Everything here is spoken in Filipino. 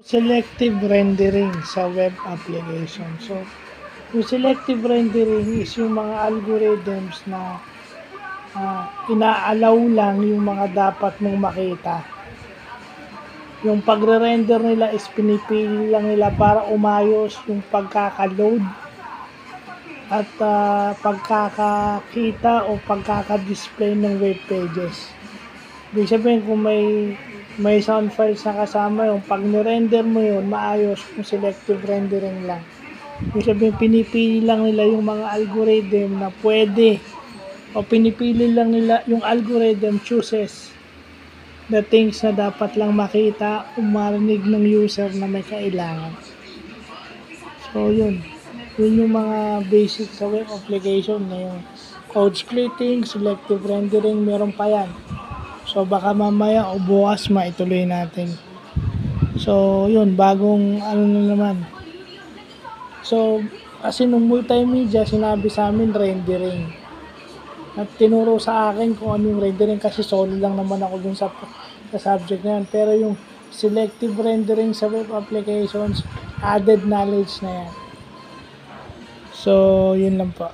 Selective rendering sa web application. So, yung selective rendering is yung mga algorithms na inaalaw lang yung mga dapat mong makita. Yung pagre-render nila is pinipili lang nila para umayos yung pagkaka-load at pagkakakita o pagkaka-display ng web pages. Ibig sabihin kung may sound files na kasama yung pag ni-render mo yun, maayos kung selective rendering lang. Ibig sabihin pinipili lang nila yung mga algorithm na pwede o pinipili lang nila yung algorithm chooses the things na dapat lang makita o marinig ng user na may kailangan. So yun yung mga basic sa web application na yung code splitting, selective rendering, meron pa yan. So baka mamaya o bukas maituloy natin. So yun, bagong ano na naman. So kasi nung multimedia sinabi sa amin rendering. At tinuro sa akin kung ano yung rendering kasi solo lang naman ako dun sa subject na yan. Pero yung selective rendering sa web applications, added knowledge na yan. So, yun lang po.